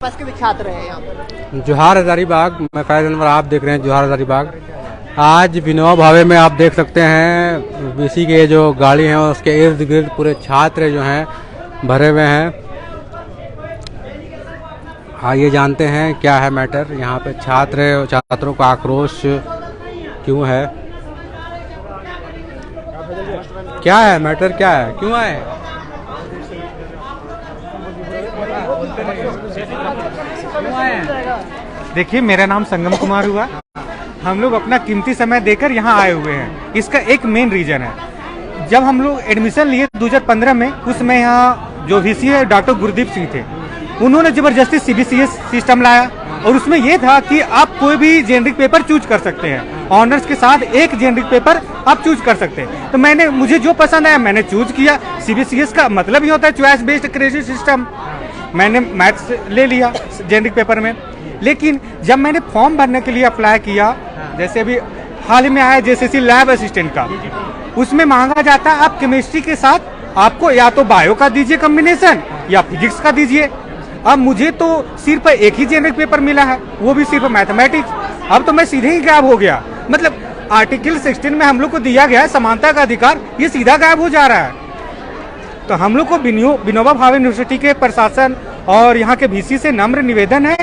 पास के भी छात्र हैं यहाँ पर। जोहार हजारीबाग, मैं फैज अनवर, आप देख रहे हैं जोहार हजारीबाग। आज विनोबा भावे में आप देख सकते हैं बीसी के जो गाड़ी हैं उसके इर्द गिर्द पूरे छात्र जो हैं भरे हुए हैं। आइए जानते हैं क्या है मैटर, यहाँ पे छात्रों का आक्रोश क्यों है, क्या है मैटर, क्या है, क्यों आए? देखिए, मेरा नाम संगम कुमार हुआ। हम लोग अपना कीमती समय देकर यहाँ आए हुए हैं। इसका एक मेन रीजन है, जब हम लोग एडमिशन लिए 2015 में, उसमें यहाँ जो वीसी है डॉक्टर गुरदीप सिंह थे। उन्होंने जबरदस्ती सीबीसीएस सिस्टम लाया और उसमें यह था कि आप कोई भी जेनरिक पेपर चूज कर सकते हैं, ऑनर्स के साथ एक जेनरिक पेपर आप चूज कर सकते हैं। तो मुझे जो पसंद आया मैंने चूज किया। सीबीसीएस का मतलब ही होता है चॉइस बेस्ड क्रेडिट सिस्टम। मैंने मैथ्स ले लिया जेनरिक पेपर में, लेकिन जब मैंने फॉर्म भरने के लिए अप्लाई किया, जैसे अभी हाल ही में आया जेसीसी लैब असिस्टेंट का, उसमें मांगा जाता है आप केमिस्ट्री के साथ आपको या तो बायो का दीजिए कॉम्बिनेशन या फिजिक्स का दीजिए। अब मुझे तो सिर्फ एक ही जेनरिक पेपर मिला है, वो भी सिर्फ मैथमेटिक्स। अब तो मैं सीधे ही गायब हो गया। मतलब आर्टिकल 16 में हम लोग को दिया गया है समानता का अधिकार, ये सीधा गायब हो जा रहा है। तो हम लोग को विनोबा भावे यूनिवर्सिटी के प्रशासन और यहाँ के वीसी से नम्र निवेदन है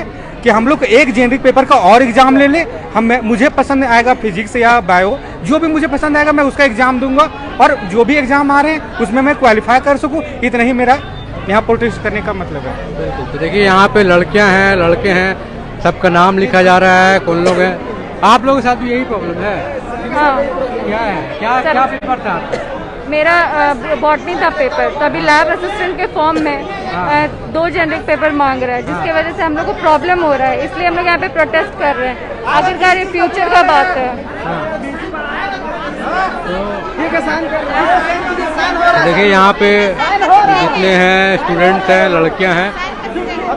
कि हम लोग एक जेनरिक पेपर का और एग्जाम ले लें। मुझे पसंद आएगा फिजिक्स या बायो, जो भी मुझे पसंद आएगा मैं उसका एग्जाम दूंगा, और जो भी एग्जाम आ रहे हैं उसमें मैं क्वालिफाई कर सकूं। इतना ही मेरा यहाँ प्रोटेस्ट करने का मतलब है। बिल्कुल, तो देखिए यहाँ पे लड़कियाँ हैं, लड़के हैं, सबका नाम लिखा जा रहा है, कौन लोग हैं। आप लोगों के साथ भी यही प्रॉब्लम है? हाँ। क्या है, क्या पेपर था? मेरा बॉटनी था पेपर, तभी लैब असिस्टेंट के फॉर्म में 2 जेनरिक पेपर मांग रहा है, जिसके वजह से हम लोग को प्रॉब्लम हो रहा है। इसलिए हम लोग यहाँ पे प्रोटेस्ट कर रहे हैं। आखिरकार ये फ्यूचर का बात है। देखिए यहाँ पे जितने हैं स्टूडेंट्स हैं, लड़कियाँ हैं,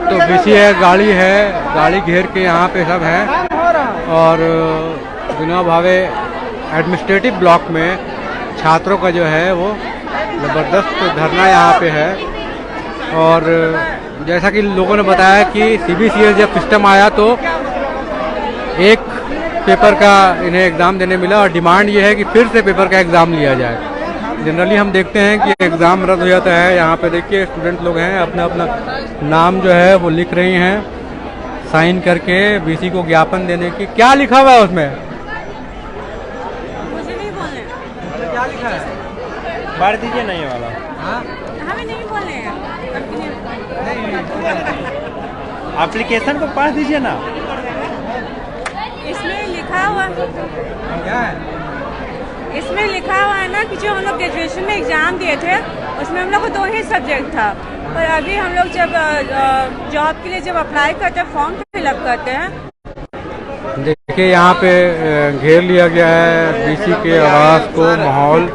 तो बीसी है, गाड़ी घेर के यहाँ पे सब हैं। और विनोबा भावे एडमिनिस्ट्रेटिव ब्लॉक में छात्रों का जो है वो ज़बरदस्त धरना यहाँ पे है। और जैसा कि लोगों ने बताया कि सीबीसीएस जब सिस्टम आया तो एक पेपर का इन्हें एग्ज़ाम देने मिला, और डिमांड ये है कि फिर से पेपर का एग्ज़ाम लिया जाए। जनरली हम देखते हैं कि एग्ज़ाम रद्द हो जाता है। यहाँ पे देखिए स्टूडेंट लोग हैं, अपना अपना नाम जो है वो लिख रही हैं साइन करके बीसी को ज्ञापन देने की। क्या लिखा हुआ है उसमें? क्या लिखा है? बाढ़ दीजिए नहीं वाला। हाँ? हमें नहीं बोलने हैं। एप्लीकेशन को पढ़ दीजिए ना। इसमें लिखा हुआ क्या है? इसमें लिखा हुआ है ना कि जो हम लोग ग्रेजुएशन में एग्जाम दिए थे उसमें हम लोग को 2 ही सब्जेक्ट था, और अभी हम लोग जब जॉब के लिए जब अप्लाई करते हैं, फॉर्म फिलअप करते हैं। देखिए यहाँ पे घेर लिया गया है बीसी के आवास को, माहौल।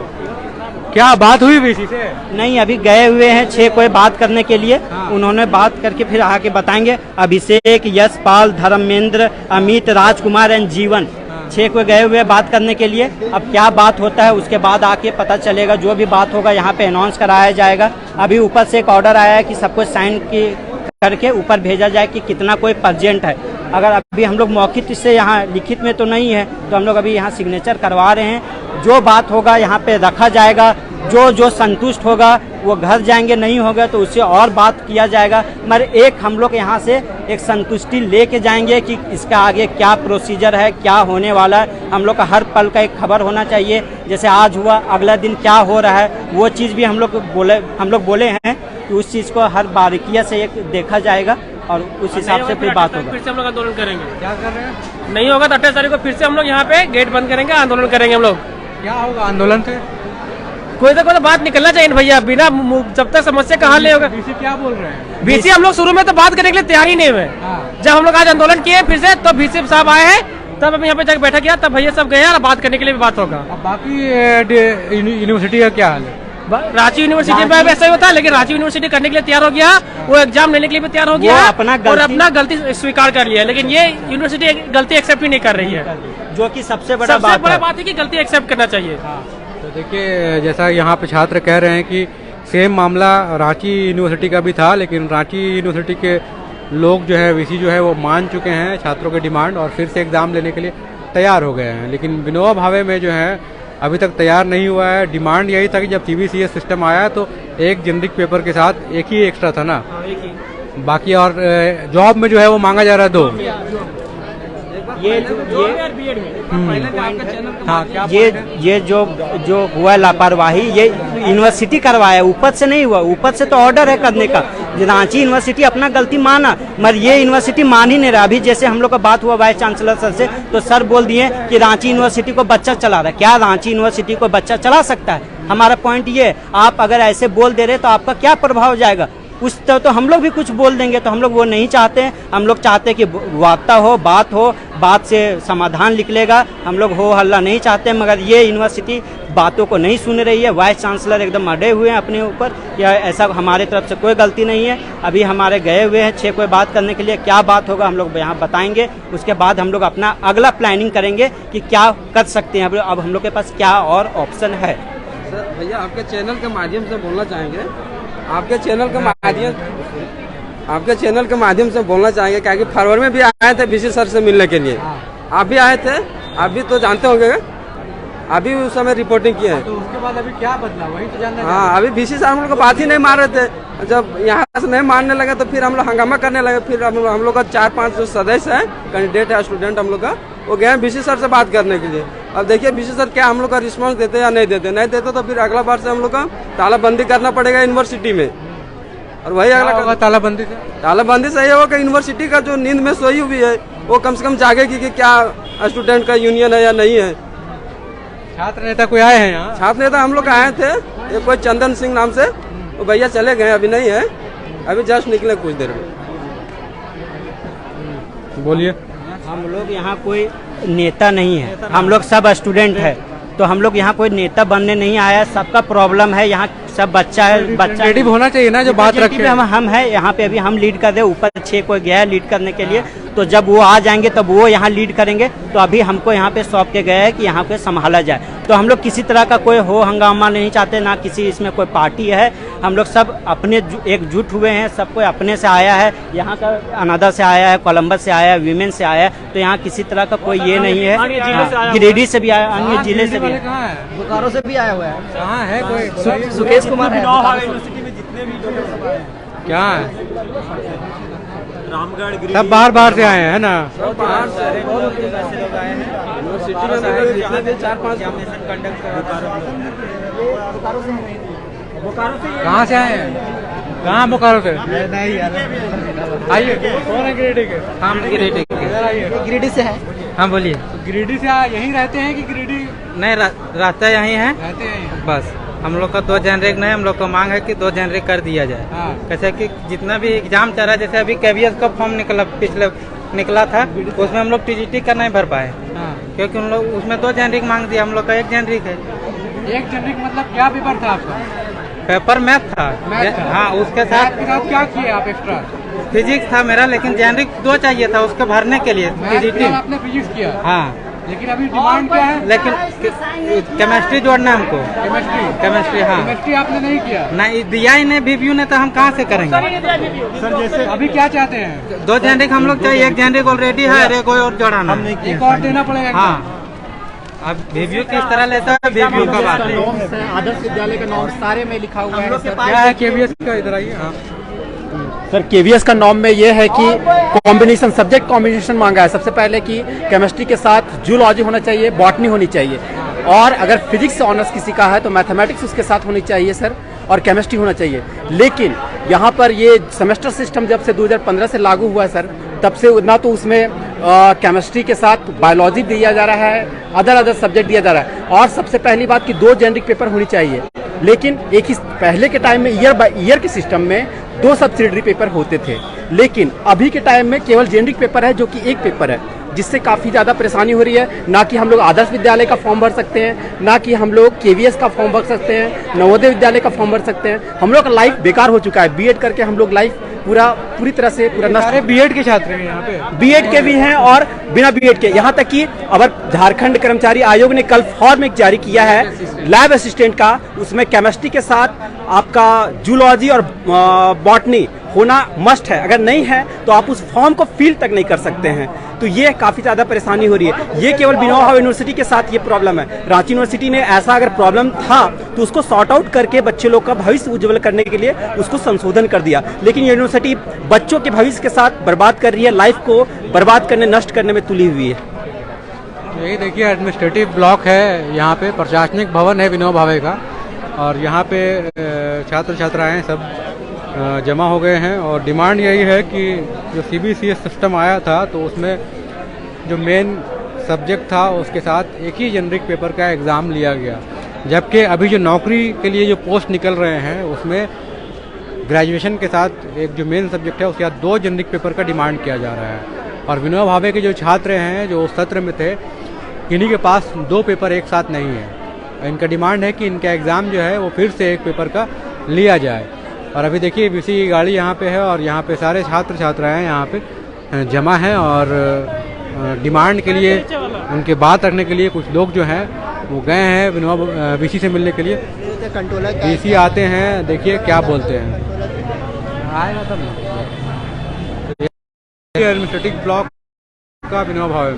क्या बात हुई बीसी से? नहीं, अभी गए हुए हैं 6 कोई बात करने के लिए। हाँ। उन्होंने बात करके फिर आके बताएंगे। अभिषेक, यशपाल, धर्मेंद्र, अमित, राजकुमार एंड जीवन, 6 कोई गए हुए बात करने के लिए। अब क्या बात होता है उसके बाद आके पता चलेगा। जो भी बात होगा यहाँ पे अनाउंस कराया जाएगा। अभी ऊपर से एक ऑर्डर आया है कि सबको साइन करके ऊपर भेजा जाए कि कितना कोई परजेंट है। अगर अभी हम लोग मौखिक से यहाँ लिखित में तो नहीं है, तो हम लोग अभी यहाँ सिग्नेचर करवा रहे हैं। जो बात होगा यहाँ पे रखा जाएगा। जो संतुष्ट होगा वो घर जाएंगे, नहीं होगा तो उससे और बात किया जाएगा। मगर एक हम लोग यहाँ से एक संतुष्टि लेके जाएंगे कि इसका आगे क्या प्रोसीजर है, क्या होने वाला है। हम लोग का हर पल का एक खबर होना चाहिए। जैसे आज हुआ, अगला दिन क्या हो रहा है, वो चीज़ भी हम लोग बोले हैं कि उस चीज़ को हर बारीकिया से एक देखा जाएगा, और उस हिसाब से फिर बात होगा। फिर से हम लोग आंदोलन करेंगे। क्या कर रहे हैं? नहीं होगा तो 28 तारीख को फिर से हम लोग यहाँ पे गेट बंद करेंगे, आंदोलन करेंगे हम लोग। क्या होगा आंदोलन से? कोई तो बात निकलना चाहिए भैया, बिना जब तक समस्या का हल नहीं होगा। बीसी क्या बोल रहे हैं? बीसी हम लोग शुरू में तो बात करने के लिए तैयार ही नहीं हुए। जब हम लोग आज आंदोलन किए फिर से, तो बीसी साहब आए हैं, तब हम यहाँ पे जाकर बैठा किया, तब भैया सब गए और बात करने के लिए भी बात होगा। अब बाकी यूनिवर्सिटी का क्या हाल है? रांची यूनिवर्सिटी में वैसा ही होता है, लेकिन रांची यूनिवर्सिटी करने के लिए तैयार हो गया, वो एग्जाम लेने के लिए भी तैयार हो गया और अपना गलती स्वीकार कर लिया। लेकिन ये यूनिवर्सिटी गलती एक्सेप्ट ही नहीं कर रही है, जो कि सबसे बड़ा बात है कि गलती एक्सेप्ट करना चाहिए। तो देखिए जैसा यहाँ पे छात्र कह रहे हैं कि सेम मामला रांची यूनिवर्सिटी का भी था, लेकिन रांची यूनिवर्सिटी के लोग जो है वीसी जो है वो मान चुके हैं छात्रों के डिमांड और फिर से एग्ज़ाम लेने के लिए तैयार हो गए हैं। लेकिन विनोबा भावे में जो है अभी तक तैयार नहीं हुआ है। डिमांड यही था कि जब CBCS सिस्टम आया तो एक जेनरिक पेपर के साथ एक ही एक्स्ट्रा था ना, बाकी और जॉब में जो है वो मांगा जा रहा है 2। ये जो हुआ लापरवाही, ये यूनिवर्सिटी करवाया, ऊपर से नहीं हुआ। ऊपर से तो ऑर्डर है करने का, रांची यूनिवर्सिटी अपना गलती माना, मगर ये यूनिवर्सिटी मान ही नहीं रहा। अभी जैसे हम लोग का बात हुआ वाइस चांसलर सर से, तो सर बोल दिए कि रांची यूनिवर्सिटी को बच्चा चला रहा है। क्या रांची यूनिवर्सिटी को बच्चा चला सकता है? हमारा पॉइंट ये, आप अगर ऐसे बोल दे रहे तो आपका क्या प्रभाव जाएगा? उस तो हम लोग भी कुछ बोल देंगे, तो हम लोग वो नहीं चाहते हैं। हम लोग चाहते हैं कि वार्ता हो, बात से समाधान निकलेगा। हम लोग हो हल्ला नहीं चाहते, मगर ये यूनिवर्सिटी बातों को नहीं सुन रही है। वाइस चांसलर एकदम अड़े हुए हैं अपने ऊपर, या ऐसा हमारे तरफ से कोई गलती नहीं है। अभी हमारे गए हुए हैं 6 कोई बात करने के लिए, क्या बात होगा हम लोग यहाँ बताएंगे। उसके बाद हम लोग अपना अगला प्लानिंग करेंगे कि क्या कर सकते हैं। अब हम लोग के पास क्या और ऑप्शन है। सर भैया आपके चैनल के माध्यम से बोलना चाहेंगे, आपके चैनल के माध्यम से बोलना चाहेंगे, क्या कि फरवरी में भी आए थे BC सर से मिलने के लिए। आप भी आए थे, आप भी तो जानते होंगे, अभी उस समय रिपोर्टिंग की है। तो उसके बाद अभी क्या बदला वही तो जानना। हाँ, अभी BC सर हम लोग को बात ही नहीं मार रहे थे। जब यहाँ से नहीं मानने लगे तो फिर हम लोग हंगामा करने लगे। फिर हम लोग का 4-5 जो सदस्य है, कैंडिडेट है, स्टूडेंट हम लोग का, वो गए BC सर से बात करने के लिए। अब देखिए BC सर क्या हम लोग का रिस्पांस देते या नहीं देते। नहीं देते तो फिर अगला बार से हम लोग का तालाबंदी करना पड़ेगा यूनिवर्सिटी में। और वही अगला तालाबंदी से ये हो कि यूनिवर्सिटी का जो नींद में सोई हुई है वो कम से कम जागेगी कि क्या स्टूडेंट का यूनियन है या नहीं है। छात्र नेता कोई आए हैं यहाँ? छात्र नेता हम लोग आए थे, ये कोई चंदन सिंह नाम से, वो भैया चले गए, अभी नहीं है, अभी जस्ट निकले कुछ देर में। बोलिए। हम लोग यहाँ कोई नेता नहीं है, हम लोग सब स्टूडेंट है, तो हम लोग यहाँ कोई नेता बनने नहीं आया। सबका प्रॉब्लम है, यहाँ सब बच्चा है, बच्चा रेडी होना चाहिए ना जो बात रखे। हम है यहाँ पे, अभी हम लीड कर रहे हैं। ऊपर 6 कोई गया है लीड करने के लिए, तो जब वो आ जाएंगे तब वो यहाँ लीड करेंगे। तो अभी हमको यहाँ पे सौंप के गए हैं कि यहाँ पे संभाला जाए। तो हम लोग किसी तरह का कोई हो हंगामा नहीं चाहते, ना किसी इसमें कोई पार्टी है। हम लोग सब अपने एकजुट हुए हैं, सब कोई अपने से आया है। यहाँ का अनादा से आया है, कोलंबस से आया है, वीमेन से आया है, तो यहाँ किसी तरह का कोई ये नहीं है। गिरिडीह से भी आया, अन्य जिले से भी, बोकारो से भी आया हुआ है। कहाँ है कोई? सुकेश कुमार है। क्या है? सब बाहर से आए हैं ना? बाहर से यूनिवर्सिटी में 4-5 कहाँ से आए हैं? कहाँ बोकारो से? नहीं यार, आइए। कौन है गिरिडीह के? हम गिरिडीह के। गिरिडीह से है। हाँ बोलिए। तो गिरिडीह से यहीं रहते हैं कि गिरिडीह नहीं रहता यहीं है, रहते हैं? बस हम लोग का 2 जेनरिक नहीं, हम लोग का मांग है कि 2 जेनरिक कर दिया जाए। हाँ। कैसे कि जितना भी एग्जाम चल रहा है, जैसे अभी KVS का फॉर्म पिछले निकला था, उसमें हम लोग TGT का नहीं भर पाए। हाँ। क्योंकि उन लोग उसमें 2 जेनरिक मांग दिया, हम लोग का 1 जेनरिक है। 1 जेनरिक मतलब क्या पेपर था आपका? पेपर मैथ था। हाँ, उसके साथ क्या किए आप एक्स्ट्रा? फिजिक्स था मेरा, लेकिन जेनरिक 2 चाहिए था उसके भरने के लिए। TGT आपने फिजिक्स किया? हाँ, लेकिन अभी डिमांड क्या है? लेकिन केमिस्ट्री जोड़ना है हमको। केमिस्ट्री हाँ। केमिस्ट्री आपने नहीं किया? नहीं दिया ही नहीं, बीबीयू ने, तो हम कहाँ से करेंगे? सर जैसे अभी क्या चाहते हैं? 2 जेनरिक हम लोग चाहिए, 1 जेनरिक ऑलरेडी है, एक और जोड़ाना है। एक और देना पड़ेगा। हाँ, अब बीबीयू किस तरह लेता है, बीबीयू का बात है। आदर्श विद्यालय का नाम सारे में लिखा हुआ है। क्या है KVS का? इधर आइए। हाँ सर, KVS का नॉर्म में ये है कि कॉम्बिनेशन, सब्जेक्ट कॉम्बिनेशन मांगा है। सबसे पहले कि केमिस्ट्री के साथ जूलॉजी होना चाहिए, बॉटनी होनी चाहिए, और अगर फिजिक्स से ऑनर्स किसी का है तो मैथमेटिक्स उसके साथ होनी चाहिए सर, और केमिस्ट्री होना चाहिए। लेकिन यहाँ पर ये सेमेस्टर सिस्टम जब से 2015 से लागू हुआ है सर, तब से ना तो उसमें केमिस्ट्री के साथ बायोलॉजी दिया जा रहा है, अदर सब्जेक्ट दिया जा रहा है। और सबसे पहली बात कि 2 जेनरिक पेपर होनी चाहिए, लेकिन एक ही पहले के टाइम में ईयर बाय ईयर के सिस्टम में 2 सब्सिडरी पेपर होते थे, लेकिन अभी के टाइम में केवल जेनरिक पेपर है जो कि 1 पेपर है, जिससे काफ़ी ज़्यादा परेशानी हो रही है। ना कि हम लोग आदर्श विद्यालय का फॉर्म भर सकते हैं, ना कि हम लोग KVS का फॉर्म भर सकते हैं, नवोदय विद्यालय का फॉर्म भर सकते हैं। हम लोग का लाइफ बेकार हो चुका है। बीएड करके हम लोग लाइफ पूरी तरह से नष्ट। सारे बीएड के छात्र हैं यहाँ पे, बीएड के भी हैं और बिना बीएड के। यहाँ तक कि अगर झारखंड कर्मचारी आयोग ने कल फॉर्म एक जारी किया है लैब असिस्टेंट का, उसमें केमिस्ट्री के साथ आपका जूलॉजी और बॉटनी होना मस्ट है, अगर नहीं है तो आप उस फॉर्म को फिल तक नहीं कर सकते हैं। तो ये काफ़ी ज़्यादा परेशानी हो रही है। ये केवल विनोबा भावे यूनिवर्सिटी के साथ ये प्रॉब्लम है। रांची यूनिवर्सिटी ने ऐसा अगर प्रॉब्लम था तो उसको सॉर्ट आउट करके बच्चे लोग का भविष्य उज्जवल करने के लिए उसको संशोधन कर दिया, लेकिन यूनिवर्सिटी बच्चों के भविष्य के साथ बर्बाद कर रही है, लाइफ को बर्बाद करने, नष्ट करने में तुली हुई है। यही देखिए एडमिनिस्ट्रेटिव ब्लॉक है, यहाँ पे प्रशासनिक भवन है विनोबा भावे का, और यहाँ पे छात्र छात्राएं सब जमा हो गए हैं। और डिमांड यही है कि जो CBCS सिस्टम आया था तो उसमें जो मेन सब्जेक्ट था उसके साथ एक ही जेनरिक पेपर का एग्ज़ाम लिया गया, जबकि अभी जो नौकरी के लिए जो पोस्ट निकल रहे हैं उसमें ग्रेजुएशन के साथ एक जो मेन सब्जेक्ट है उसके साथ 2 जेनरिक पेपर का डिमांड किया जा रहा है। और विनोबा भावे के जो छात्र हैं जो उस सत्र में थे, इन्हीं के पास 2 पेपर एक साथ नहीं है। इनका डिमांड है कि इनका एग्ज़ाम जो है वो फिर से एक पेपर का लिया जाए। और अभी देखिए BC की गाड़ी यहाँ पे है और यहाँ पे सारे छात्र छात्राएं यहाँ पे जमा हैं और डिमांड के लिए, उनके बात रखने के लिए कुछ लोग जो हैं वो गए हैं विनोबा BC से मिलने के लिए। BC आते हैं, देखिए क्या बोलते हैं। आएगा तब एडमिनिस्ट्रेटिव ब्लॉक का विनोबा भावे।